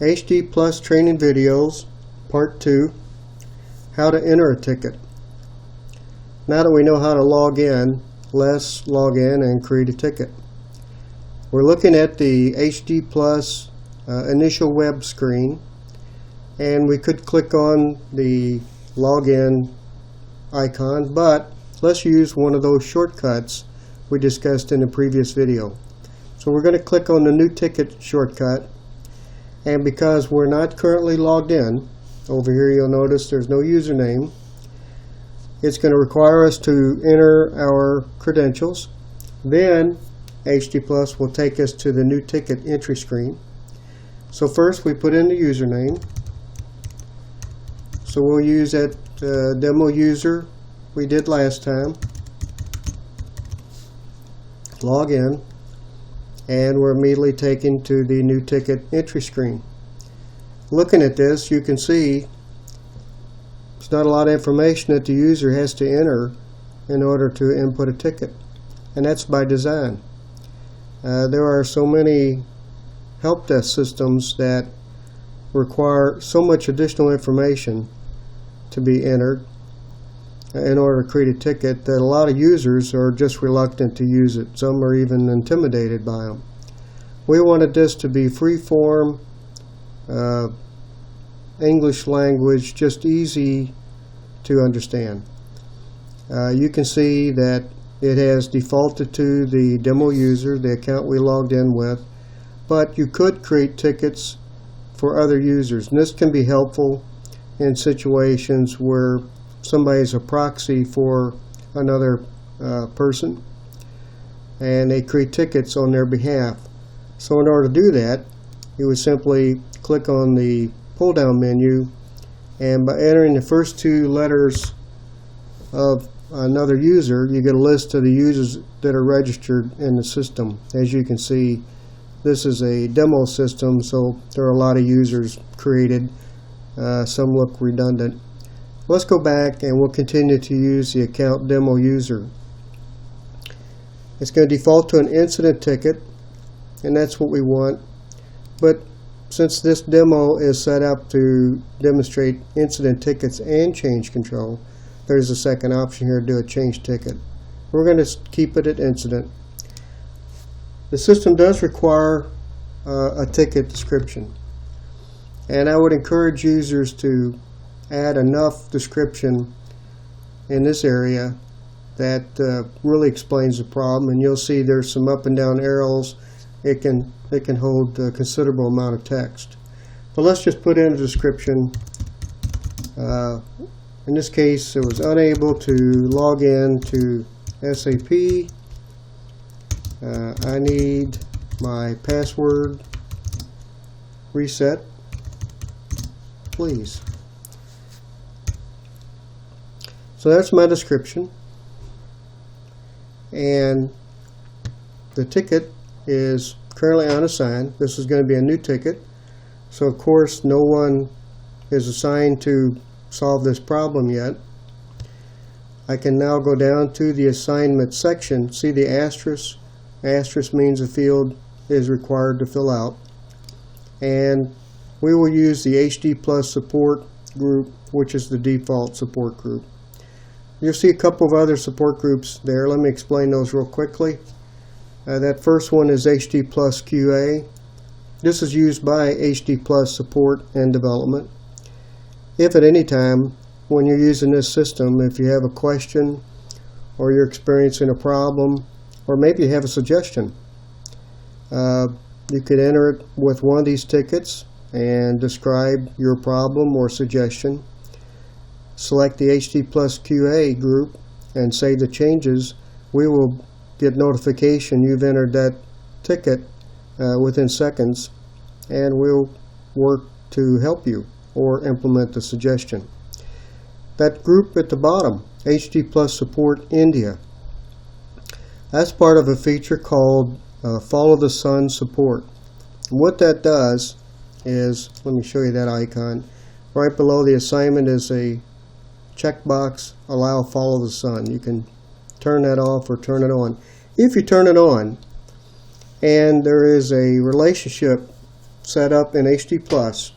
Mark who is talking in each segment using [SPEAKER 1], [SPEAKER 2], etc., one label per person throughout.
[SPEAKER 1] HDPlus training videos, part 2, how to enter a ticket. Now that we know how to log in, let's log in and create a ticket. We're looking at the HDPlus initial web screen, and we could click on the login icon, but let's use one of those shortcuts we discussed in the previous video. So we're going to click on the new ticket shortcut, and because we're not currently logged in, over here you'll notice there's no username. It's going to require us to enter our credentials. Then HDPlus will take us to the new ticket entry screen. So first we put in the username. So we'll use that demo user we did last time. Log in, and we're immediately taken to the new ticket entry screen. Looking at this, you can see there's not a lot of information that the user has to enter in order to input a ticket, and that's by design. There are so many help desk systems that require so much additional information to be entered in order to create a ticket that a lot of users are just reluctant to use it. Some are even intimidated by them. We wanted this to be free form, English language, just easy to understand. You can see that it has defaulted to the demo user, the account we logged in with, but you could create tickets for other users, and this can be helpful in situations where somebody's a proxy for another person and they create tickets on their behalf. So in order to do that, you would simply click on the pull down menu, and by entering the first two letters of another user, you get a list of the users that are registered in the system. As you can see, this is a demo system, so there are a lot of users created. Some look redundant. Let's go back and we'll continue to use the account demo user. It's going to default to an incident ticket, and that's what we want. But since this demo is set up to demonstrate incident tickets and change control, there's a second option here to do a change ticket. We're going to keep it at incident. The system does require a ticket description, and I would encourage users to add enough description in this area that really explains the problem, and you'll see there's some up and down arrows. It can hold a considerable amount of text. But let's just put in a description. In this case, it was unable to log in to SAP. I need my password reset, please. So that's my description, and the ticket is currently unassigned. This is going to be a new ticket, so of course no one is assigned to solve this problem yet. I can now go down to the assignment section. See the asterisk? Asterisk means a field is required to fill out, and we will use the HDPlus support group, which is the default support group. You'll see a couple of other support groups there. Let me explain those real quickly. That first one is HDPlus4IT. This is used by HDPlus support and development. If at any time when you're using this system, if you have a question or you're experiencing a problem, or maybe you have a suggestion, you could enter it with one of these tickets and describe your problem or suggestion. Select the HDPlus4IT group and save the changes. We will get notification you've entered that ticket within seconds, and we'll work to help you or implement the suggestion. That group at the bottom, HDPlus Support India, that's part of a feature called Follow the Sun Support. And what that does is, let me show you that icon. Right below the assignment is a checkbox, allow follow the sun. You can turn that off or turn it on. If you turn it on and there is a relationship set up in HDPlus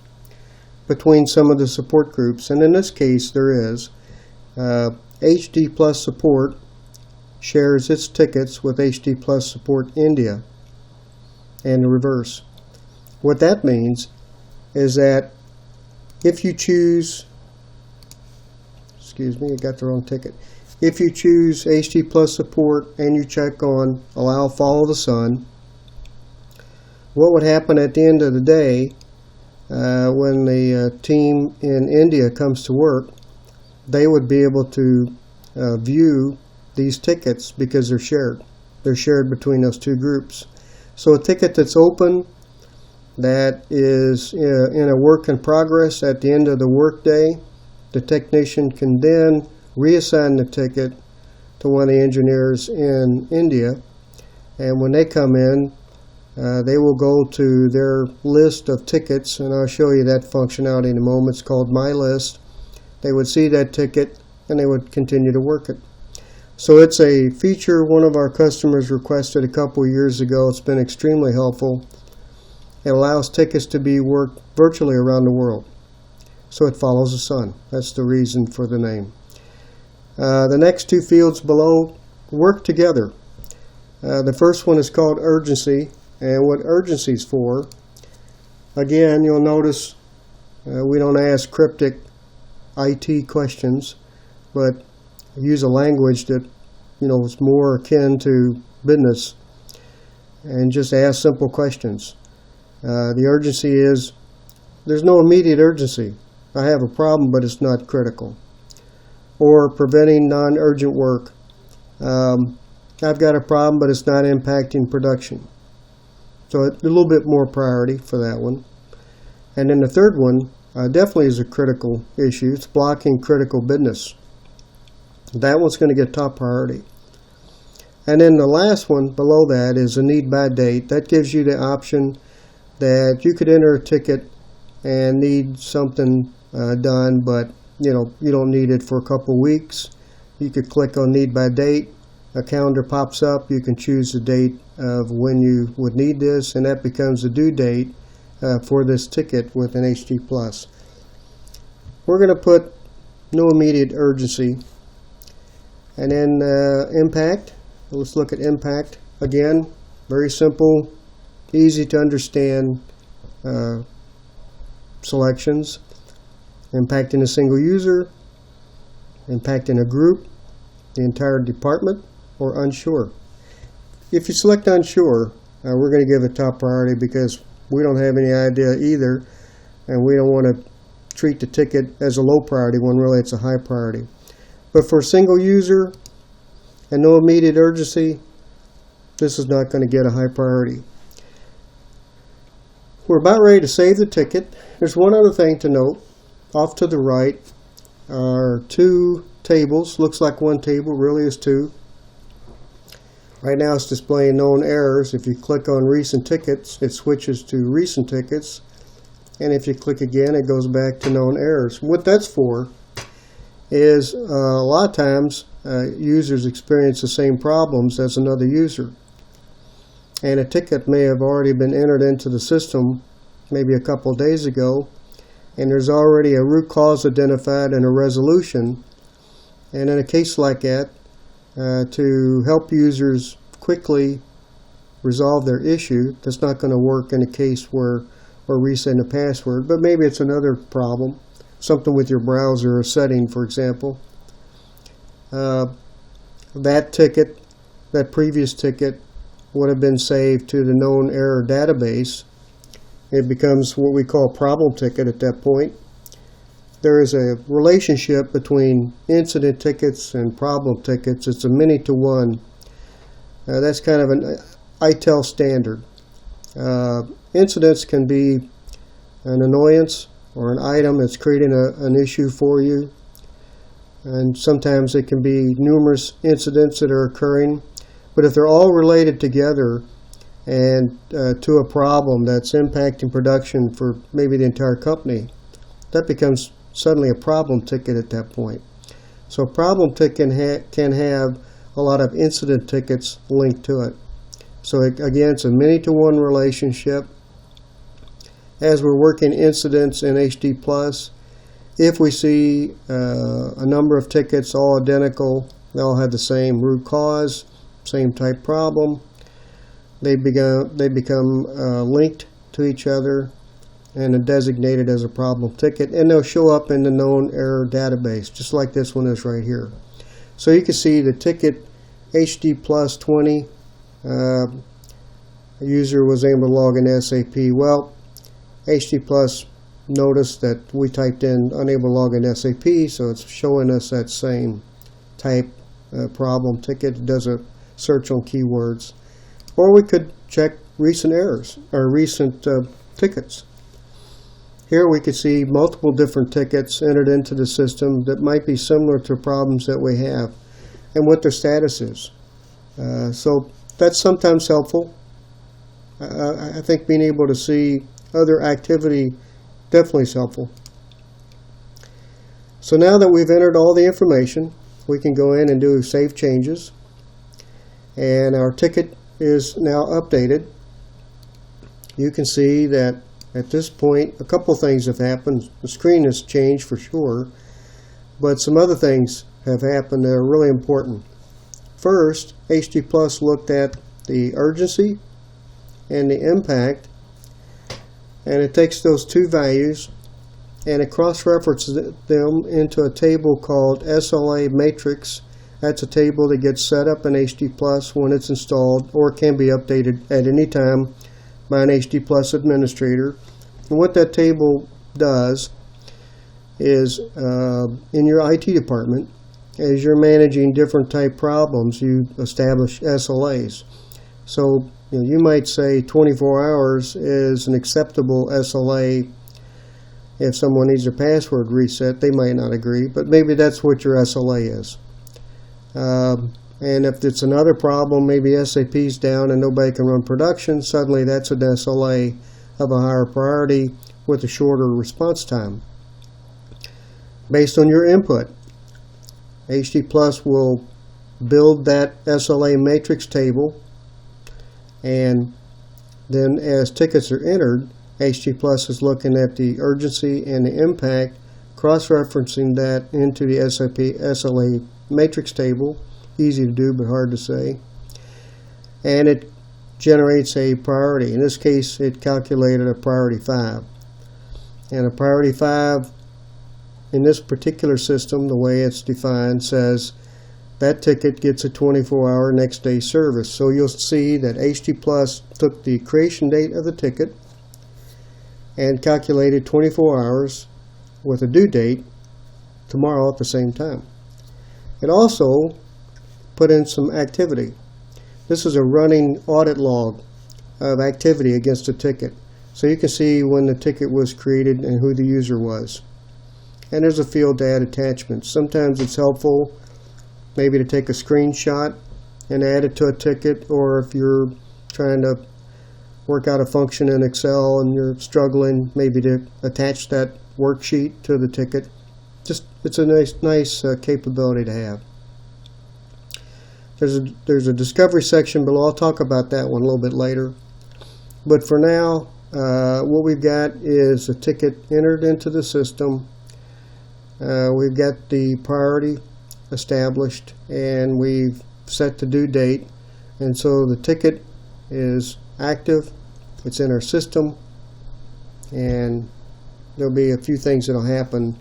[SPEAKER 1] between some of the support groups, and in this case there is. HDPlus support shares its tickets with HDPlus support India, and the reverse. What that means is that if you choose, excuse me, I got the wrong ticket. If you choose HDPlus support and you check on allow follow the sun, what would happen at the end of the day when the team in India comes to work, they would be able to view these tickets because they're shared. They're shared between those two groups. So a ticket that's open, that is in a work in progress at the end of the workday, the technician can then reassign the ticket to one of the engineers in India, and when they come in, they will go to their list of tickets, and I'll show you that functionality in a moment. It's called My List. They would see that ticket and they would continue to work it. So it's a feature one of our customers requested a couple years ago. It's been extremely helpful. It allows tickets to be worked virtually around the world. So it follows the sun. That's the reason for the name. The next two fields below work together. The first one is called urgency, and what urgency is for, again, you'll notice we don't ask cryptic IT questions, but use a language that is more akin to business, and just ask simple questions. The urgency is, there's no immediate urgency. I have a problem, but it's not critical. Or preventing non-urgent work. I've got a problem, but it's not impacting production. So a little bit more priority for that one. And then the third one definitely is a critical issue. It's blocking critical business. That one's going to get top priority. And then the last one below that is a need by date. That gives you the option that you could enter a ticket and need something done, but you don't need it for a couple weeks. You could click on need by date. A calendar pops up. You can choose the date of when you would need this, and that becomes the due date for this ticket with an HDPlus. We're going to put no immediate urgency. And then impact. Let's look at impact. Again, very simple, easy to understand selections. Impacting a single user, impacting a group, the entire department, or unsure. If you select unsure, we're going to give it top priority because we don't have any idea either, and we don't want to treat the ticket as a low priority when really it's a high priority. But for a single user and no immediate urgency, this is not going to get a high priority. We're about ready to save the ticket. There's one other thing to note. Off to the right are two tables. Looks like one table, really is two. Right now it's displaying known errors. If you click on recent tickets, it switches to recent tickets. And if you click again, it goes back to known errors. What that's for is a lot of times users experience the same problems as another user. And a ticket may have already been entered into the system maybe a couple of days ago, and there's already a root cause identified and a resolution. And in a case like that, to help users quickly resolve their issue, that's not going to work in a case where we're resetting a password, but maybe it's another problem, something with your browser or setting, for example. That ticket, that previous ticket, would have been saved to the known error database. It becomes what we call problem ticket at that point. There is a relationship between incident tickets and problem tickets. It's a many to one. That's kind of an ITEL standard. Incidents can be an annoyance or an item that's creating an issue for you. And sometimes it can be numerous incidents that are occurring. But if they're all related together and to a problem that's impacting production for maybe the entire company, that becomes suddenly a problem ticket at that point. So a problem ticket can have a lot of incident tickets linked to it. So again, it's a many-to-one relationship. as we're working incidents in HDPlus, if we see a number of tickets all identical, they all have the same root cause, same type problem, they become linked to each other and are designated as a problem ticket, and they'll show up in the known error database, just like this one is right here. So you can see the ticket HDPlus4IT, user was able to log in SAP. Well, HDPlus noticed that we typed in unable to log in SAP, so it's showing us that same type problem ticket. It does a search on keywords. Or we could check recent errors or recent tickets. Here we could see multiple different tickets entered into the system that might be similar to problems that we have and what their status is. So that's sometimes helpful. I think being able to see other activity definitely is helpful. So now that we've entered all the information, we can go in and do save changes. And our ticket is now updated. You can see that at this point, a couple things have happened. The screen has changed for sure, but some other things have happened that are really important. First, HDPlus looked at the urgency and the impact, and it takes those two values and it cross-references them into a table called SLA matrix. That's a table that gets set up in HDPlus when it's installed or can be updated at any time by an HDPlus administrator. And what that table does is in your IT department, as you're managing different type problems, you establish SLAs. So you might say 24 hours is an acceptable SLA. If someone needs their password reset, they might not agree, but maybe that's what your SLA is. And if it's another problem, maybe SAP's down and nobody can run production, suddenly that's an SLA of a higher priority with a shorter response time. Based on your input, HDPlus will build that SLA matrix table, and then as tickets are entered, HDPlus is looking at the urgency and the impact, cross-referencing that into the SAP SLA matrix table. Easy to do but hard to say. And it generates a priority. In this case, it calculated a priority 5. And a priority 5 in this particular system, the way it's defined, says that ticket gets a 24-hour next day service. So you'll see that HDPlus took the creation date of the ticket and calculated 24 hours with a due date tomorrow at the same time. It also put in some activity. This is a running audit log of activity against a ticket. So you can see when the ticket was created and who the user was. And there's a field to add attachments. Sometimes it's helpful maybe to take a screenshot and add it to a ticket, or if you're trying to work out a function in Excel and you're struggling, maybe to attach that worksheet to the ticket. Just it's a nice capability to have. There's a discovery section below. I'll talk about that one a little bit later. But for now, what we've got is a ticket entered into the system. We've got the priority established, and we've set the due date. And so the ticket is active. It's in our system, and there'll be a few things that'll happen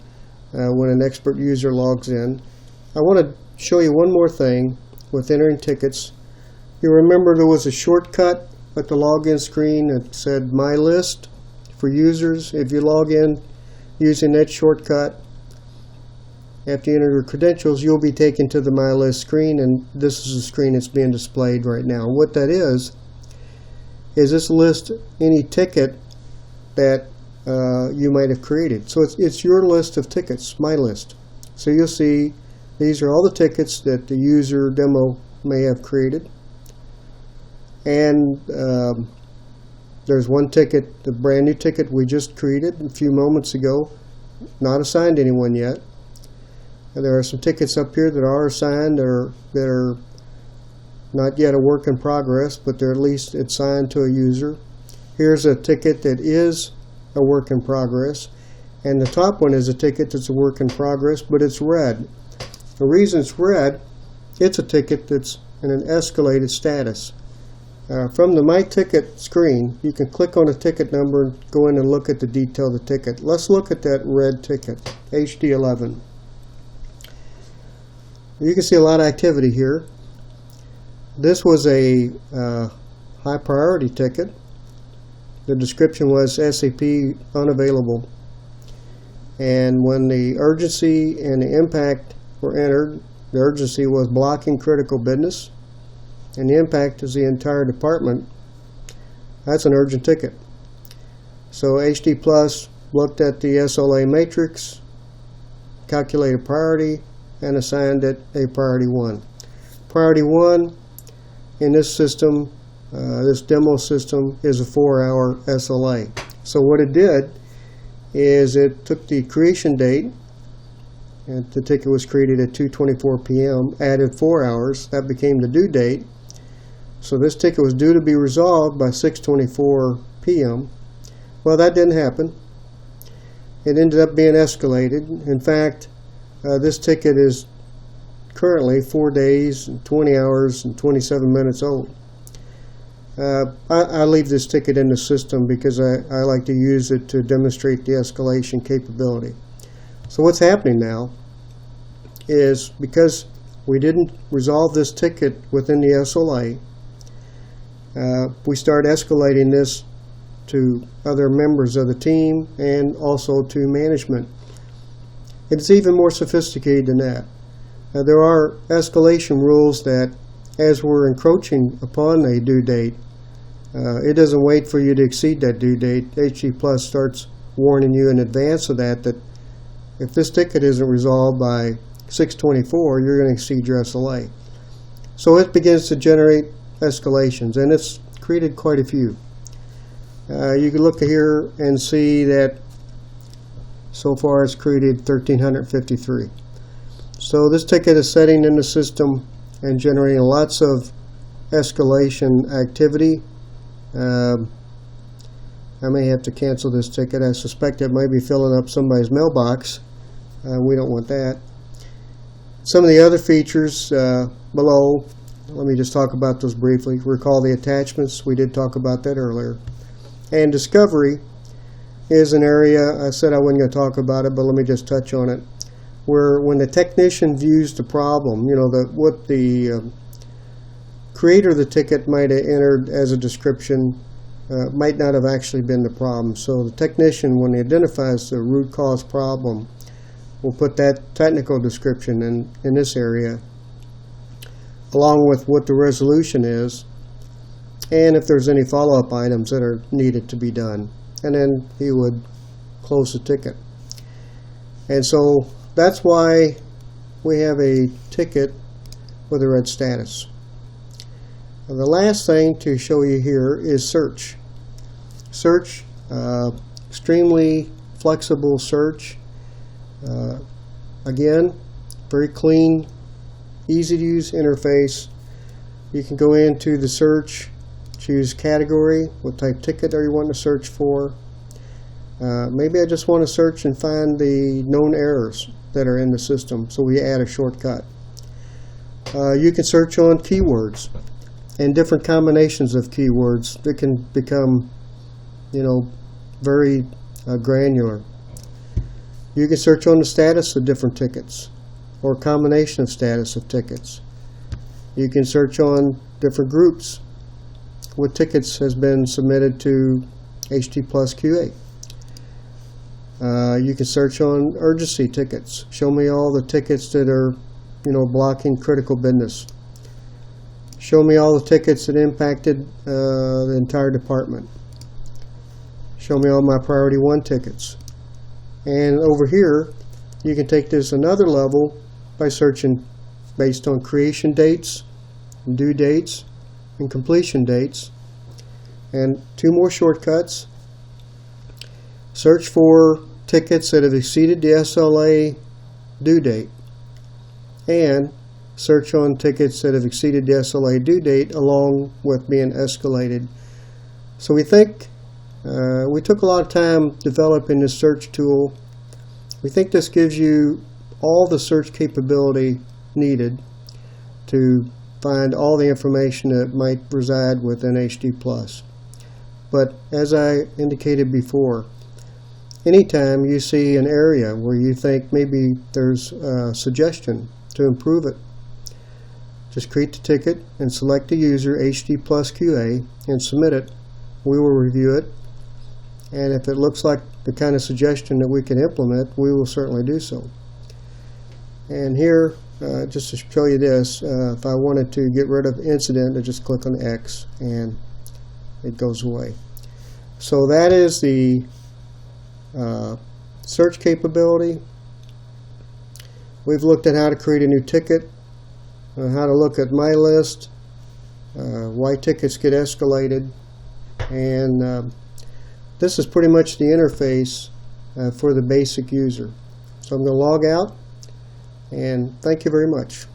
[SPEAKER 1] when an expert user logs in. I want to show you one more thing with entering tickets. You remember there was a shortcut at the login screen that said My List for users. If you log in using that shortcut, after you enter your credentials, you'll be taken to the My List screen, and this is the screen that's being displayed right now. And what that is this list any ticket that you might have created. So it's your list of tickets, My List. So you'll see these are all the tickets that the user demo may have created. And there's one ticket, the brand new ticket we just created a few moments ago, not assigned to anyone yet. And there are some tickets up here that are assigned that are not yet a work in progress, but they're at least assigned to a user. Here's a ticket that is a work in progress, and the top one is a ticket that's a work in progress, but it's red. The reason it's red, it's a ticket that's in an escalated status. From the My Ticket screen, you can click on a ticket number and go in and look at the detail of the ticket. Let's look at that red ticket, HD11. You can see a lot of activity here. This was a high priority ticket. The description was SAP unavailable. And when the urgency and the impact were entered, the urgency was blocking critical business, and the impact is the entire department. That's an urgent ticket. So HDPlus looked at the SLA matrix, calculated priority, and assigned it a priority 1. Priority 1 in this system, this demo system, is a 4-hour SLA. So what it did is it took the creation date, and the ticket was created at 2:24 p.m., added 4 hours, that became the due date. So this ticket was due to be resolved by 6:24 p.m. Well, that didn't happen. It ended up being escalated. In fact, this ticket is currently 4 days, 20 hours, and 27 minutes old. I leave this ticket in the system because I like to use it to demonstrate the escalation capability. So what's happening now is, because we didn't resolve this ticket within the SLA, we start escalating this to other members of the team and also to management. It's even more sophisticated than that. There are escalation rules that, as we're encroaching upon a due date, it doesn't wait for you to exceed that due date. HDPlus starts warning you in advance of that if this ticket isn't resolved by 6:24, you're going to exceed your SLA. So it begins to generate escalations, and it's created quite a few. You can look here and see that so far it's created 1,353. So this ticket is setting in the system and generating lots of escalation activity. I may have to cancel this ticket. I suspect it might be filling up somebody's mailbox. We don't want that. Some of the other features below, let me just talk about those briefly. Recall the attachments. We did talk about that earlier. And discovery is an area, I said I wasn't going to talk about it, but let me just touch on it. Where when the technician views the problem, what the creator of the ticket might have entered as a description might not have actually been the problem. So the technician, when he identifies the root cause problem, will put that technical description in this area, along with what the resolution is, and if there's any follow-up items that are needed to be done. And then he would close the ticket. And so that's why we have a ticket with a red status. And the last thing to show you here is search. Search, extremely flexible search. Again, very clean, easy to use interface. You can go into the search, choose category, what type ticket are you wanting to search for. Maybe I just want to search and find the known errors that are in the system, so we add a shortcut. You can search on keywords and different combinations of keywords that can become, very granular. You can search on the status of different tickets or a combination of status of tickets. You can search on different groups. What tickets has been submitted to HDPlus QA. You can search on urgency tickets. Show me all the tickets that are, blocking critical business. Show me all the tickets that impacted the entire department. Show me all my priority 1 tickets. And over here, you can take this another level by searching based on creation dates, due dates, and completion dates. And 2 more shortcuts. Search for tickets that have exceeded the SLA due date, and search on tickets that have exceeded the SLA due date along with being escalated. So we think We took a lot of time developing this search tool. We think this gives you all the search capability needed to find all the information that might reside within HDPlus. But as I indicated before, anytime you see an area where you think maybe there's a suggestion to improve it, just create the ticket and select the user HDPlus QA and submit it. We will review it, and if it looks like the kind of suggestion that we can implement, we will certainly do so. And here, just to show you this, if I wanted to get rid of incident, I just click on X and it goes away. So that is the search capability. We've looked at how to create a new ticket, how to look at my list, why tickets get escalated, and this is pretty much the interface for the basic user. So I'm going to log out, and thank you very much.